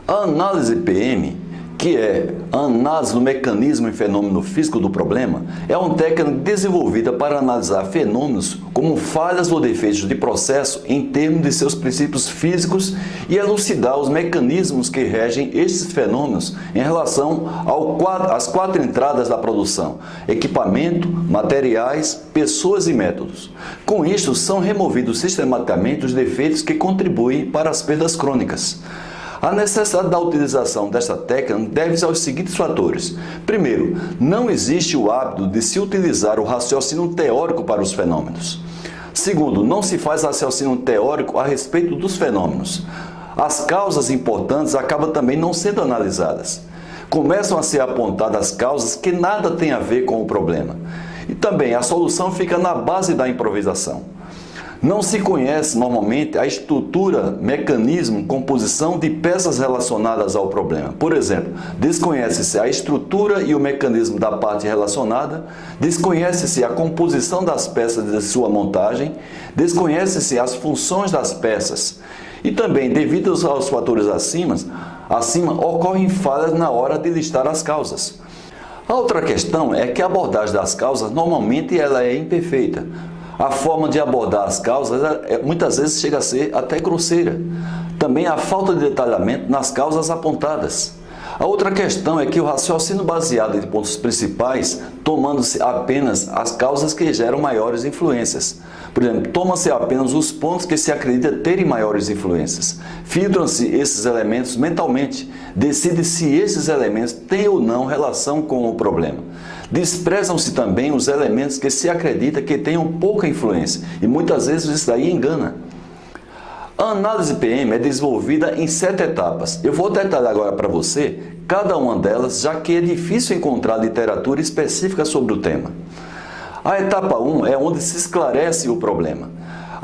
A análise PM, que é a análise do mecanismo e fenômeno físico do problema, é uma técnica desenvolvida para analisar fenômenos como falhas ou defeitos de processo em termos de seus princípios físicos e elucidar os mecanismos que regem esses fenômenos em relação às 4 entradas da produção: equipamento, materiais, pessoas e métodos. Com isto, são removidos sistematicamente os defeitos que contribuem para as perdas crônicas. A necessidade da utilização desta técnica deve-se aos seguintes fatores. Primeiro, não existe o hábito de se utilizar o raciocínio teórico para os fenômenos. Segundo, não se faz raciocínio teórico a respeito dos fenômenos. As causas importantes acabam também não sendo analisadas. Começam a ser apontadas causas que nada têm a ver com o problema. E também a solução fica na base da improvisação. Não se conhece normalmente a estrutura, mecanismo, composição de peças relacionadas ao problema. Por exemplo, desconhece-se a estrutura e o mecanismo da parte relacionada, desconhece-se a composição das peças de sua montagem, desconhece-se as funções das peças. E também, devido aos fatores acima, ocorrem falhas na hora de listar as causas. A outra questão é que a abordagem das causas normalmente ela é imperfeita. A forma de abordar as causas muitas vezes chega a ser até grosseira. Também há falta de detalhamento nas causas apontadas. A outra questão é que o raciocínio baseado em pontos principais, tomando-se apenas as causas que geram maiores influências. Por exemplo, toma-se apenas os pontos que se acredita terem maiores influências. Filtram-se esses elementos mentalmente. Decide se esses elementos têm ou não relação com o problema. Desprezam-se também os elementos que se acredita que tenham pouca influência, e muitas vezes isso daí engana. A análise PM é desenvolvida em 7 etapas. Eu vou detalhar agora para você cada uma delas, já que é difícil encontrar literatura específica sobre o tema. A etapa 1 é onde se esclarece o problema.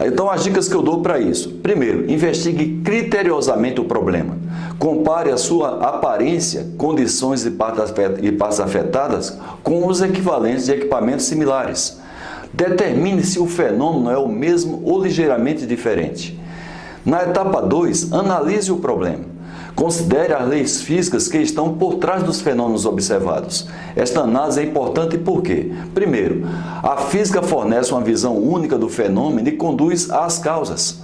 Então, as dicas que eu dou para isso. Primeiro, investigue criteriosamente o problema. Compare a sua aparência, condições e partes afetadas com os equivalentes de equipamentos similares. Determine se o fenômeno é o mesmo ou ligeiramente diferente. Na etapa 2, analise o problema. Considere as leis físicas que estão por trás dos fenômenos observados. Esta análise é importante porque, primeiro, a física fornece uma visão única do fenômeno e conduz às causas.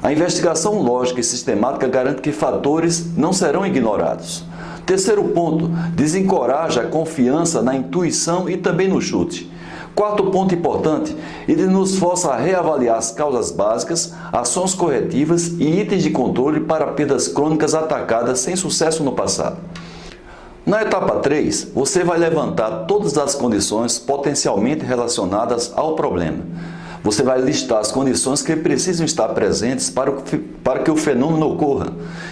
A investigação lógica e sistemática garante que fatores não serão ignorados. Terceiro ponto, desencoraja a confiança na intuição e também no chute. Quarto ponto importante, ele nos força a reavaliar as causas básicas, ações corretivas e itens de controle para perdas crônicas atacadas sem sucesso no passado. Na etapa 3, você vai levantar todas as condições potencialmente relacionadas ao problema. Você vai listar as condições que precisam estar presentes para que o fenômeno ocorra.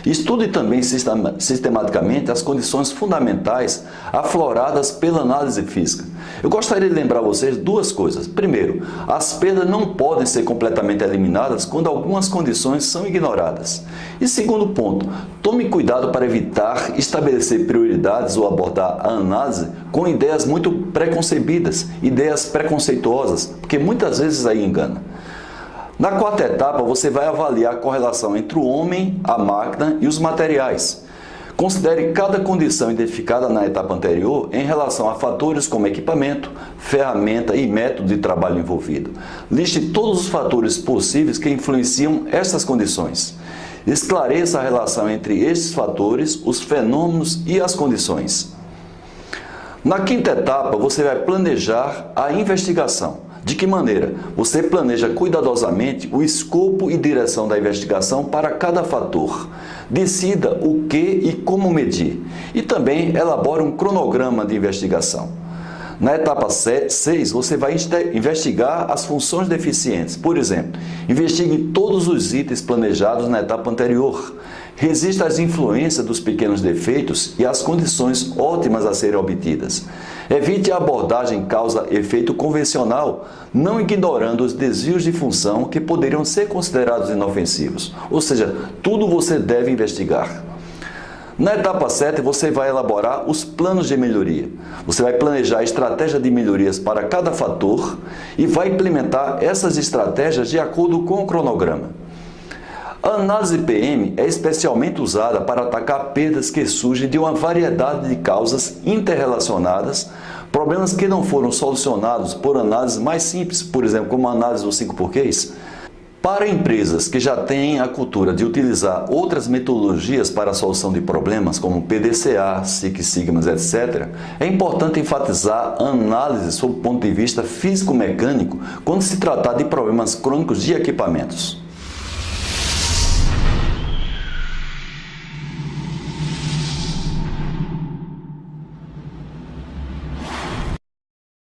Estude também sistematicamente as condições fundamentais afloradas pela análise física. Eu gostaria de lembrar vocês 2 coisas. Primeiro, as perdas não podem ser completamente eliminadas quando algumas condições são ignoradas. E segundo ponto, tome cuidado para evitar estabelecer prioridades ou abordar a análise com ideias muito preconcebidas, ideias preconceituosas, porque muitas vezes aí engana. Na 4ª etapa, você vai avaliar a correlação entre o homem, a máquina e os materiais. Considere cada condição identificada na etapa anterior em relação a fatores como equipamento, ferramenta e método de trabalho envolvido. Liste todos os fatores possíveis que influenciam essas condições. Esclareça a relação entre estes fatores, os fenômenos e as condições. Na 5ª etapa, você vai planejar a investigação. De que maneira? Você planeja cuidadosamente o escopo e direção da investigação para cada fator. Decida o que e como medir. E também elabora um cronograma de investigação. Na etapa 6, você vai investigar as funções deficientes. Por exemplo, investigue todos os itens planejados na etapa anterior. Resista às influências dos pequenos defeitos e às condições ótimas a serem obtidas. Evite a abordagem causa-efeito convencional, não ignorando os desvios de função que poderiam ser considerados inofensivos. Ou seja, tudo você deve investigar. Na etapa 7, você vai elaborar os planos de melhoria. Você vai planejar a estratégia de melhorias para cada fator e vai implementar essas estratégias de acordo com o cronograma. A análise PM é especialmente usada para atacar perdas que surgem de uma variedade de causas interrelacionadas, problemas que não foram solucionados por análises mais simples, por exemplo, como a análise dos 5 porquês. Para empresas que já têm a cultura de utilizar outras metodologias para a solução de problemas, como PDCA, Six Sigma, etc., é importante enfatizar a análise sob o ponto de vista físico-mecânico quando se tratar de problemas crônicos de equipamentos.